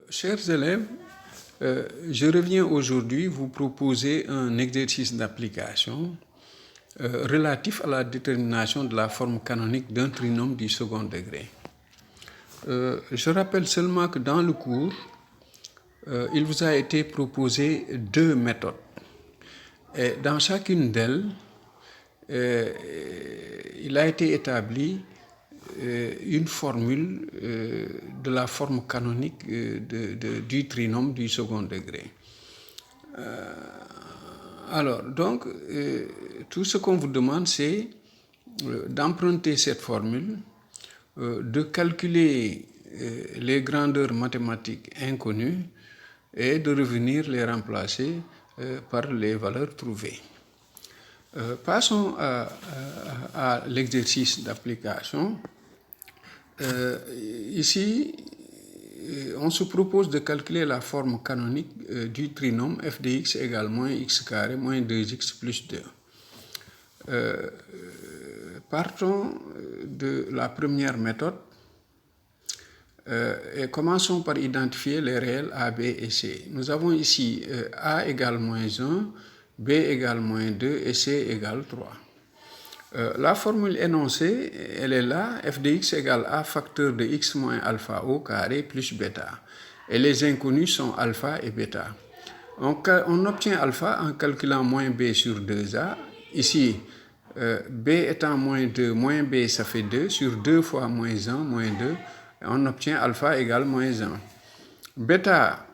Chers élèves, je reviens aujourd'hui vous proposer un exercice d'application relatif à la détermination de la forme canonique d'un trinôme du second degré. Je rappelle seulement que dans le cours, il vous a été proposé deux méthodes. Et dans chacune d'elles, il a été établi une formule de la forme canonique du trinôme du second degré. Tout ce qu'on vous demande, c'est d'emprunter cette formule, de calculer les grandeurs mathématiques inconnues et de revenir les remplacer par les valeurs trouvées. Passons à l'exercice d'application. Ici, on se propose de calculer la forme canonique du trinôme f de x égale moins x carré moins 2x plus 2. Partons de la première méthode et commençons par identifier les réels a, b et c. Nous avons ici a égale moins 1, b égale moins 2 et c égale 3. La formule énoncée, elle est là, f de x égale a facteur de x moins alpha au carré plus bêta. Et les inconnus sont alpha et bêta. On obtient alpha en calculant moins b sur 2a. Ici, b étant moins 2, moins b ça fait 2, sur 2 fois moins 1, moins 2, on obtient alpha égale moins 1. Bêta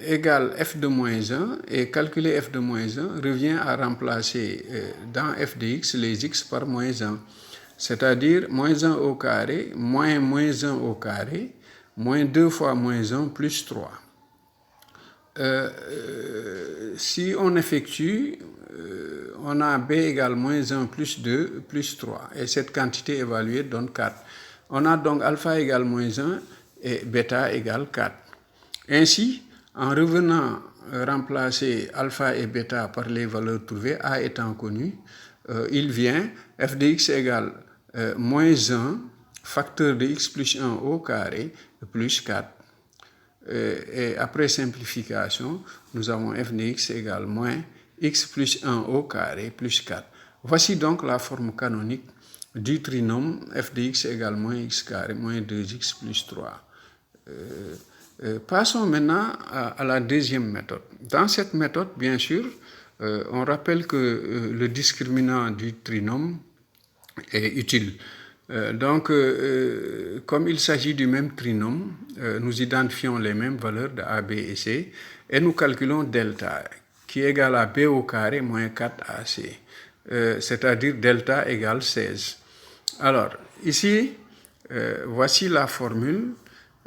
égale f de moins 1 et calculer f de moins 1 revient à remplacer dans f de x les x par moins 1, c'est-à-dire moins 1 au carré, moins 1 au carré, moins 2 fois moins 1 plus 3. Si on effectue, on a b égale moins 1 plus 2 plus 3 et cette quantité évaluée donne 4. On a donc alpha égale moins 1 et bêta égale 4. Ainsi, en revenant remplacer alpha et bêta par les valeurs trouvées, a étant connu, il vient f de x égale moins 1 facteur de x plus 1 au carré plus 4. Et après simplification, nous avons f de x égale moins x plus 1 au carré plus 4. Voici donc la forme canonique du trinôme f de x égale moins x carré moins 2x plus 3. Passons maintenant à la deuxième méthode. Dans cette méthode, bien sûr, on rappelle que le discriminant du trinôme est utile. Comme il s'agit du même trinôme, nous identifions les mêmes valeurs de a, b et c et nous calculons delta qui est égal à b au carré moins 4ac, c'est-à-dire delta égale 16. Alors, ici, voici la formule.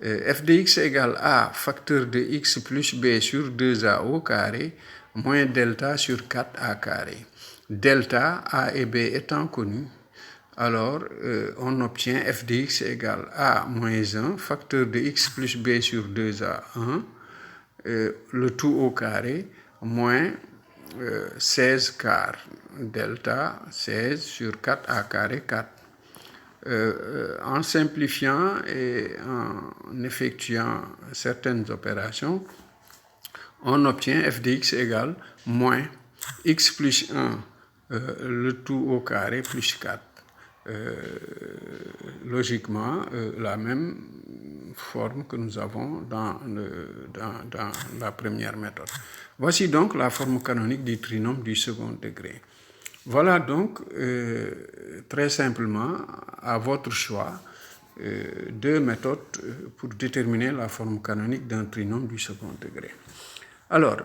F de x égale a facteur de x plus b sur 2a au carré moins delta sur 4a carré. Delta, a et b étant connus, alors on obtient f de x égale a moins 1 facteur de x plus b sur 2a 1, le tout au carré, moins 16 quart. Delta 16 sur 4a carré 4. En simplifiant et en effectuant certaines opérations, on obtient f de x égale moins x plus 1, le tout au carré plus 4. Logiquement, la même forme que nous avons dans la première méthode. Voici donc la forme canonique du trinôme du second degré. Voilà donc, très simplement, à votre choix, deux méthodes pour déterminer la forme canonique d'un trinôme du second degré. Alors,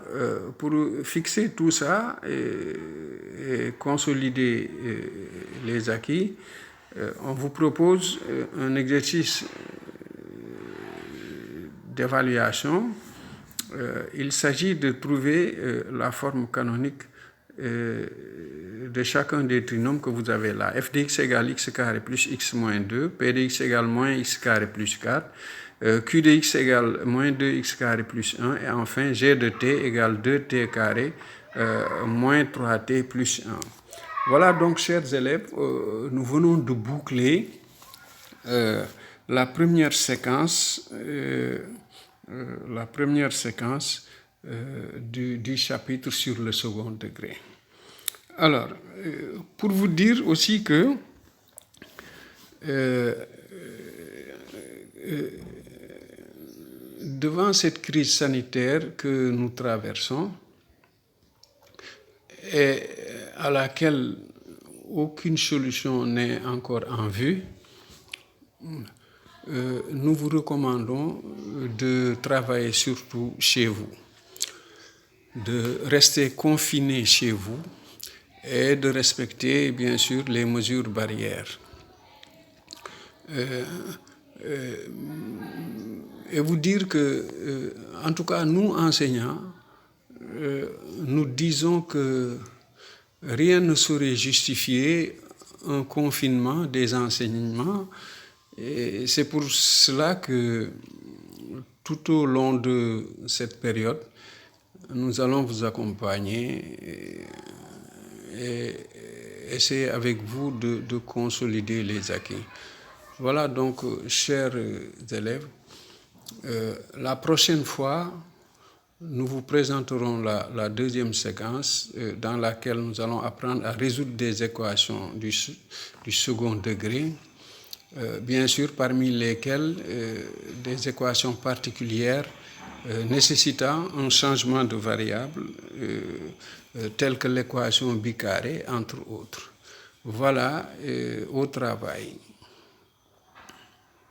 pour fixer tout ça et consolider les acquis, on vous propose un exercice d'évaluation. Il s'agit de trouver la forme canonique de chacun des trinômes que vous avez là. F de x égale x carré plus x moins 2, p de x égale moins x carré plus 4, q de x égale moins 2x carré plus 1, et enfin g de t égale 2t carré moins 3t plus 1. Voilà donc, chers élèves, nous venons de boucler la première séquence la première séquence du chapitre sur le second degré. Alors, pour vous dire aussi que devant cette crise sanitaire que nous traversons et à laquelle aucune solution n'est encore en vue, nous vous recommandons de travailler surtout chez vous, de rester confiné chez vous et de respecter bien sûr les mesures barrières. Et vous dire que, en tout cas, nous, enseignants, nous disons que rien ne saurait justifier un confinement des enseignements. Et c'est pour cela que tout au long de cette période, nous allons vous accompagner et essayer avec vous de consolider les acquis. Voilà donc, chers élèves, la prochaine fois, nous vous présenterons la deuxième séquence dans laquelle nous allons apprendre à résoudre des équations du second degré, bien sûr parmi lesquelles des équations particulières nécessitant un changement de variable telle que l'équation bicarrée, entre autres. Voilà, au travail.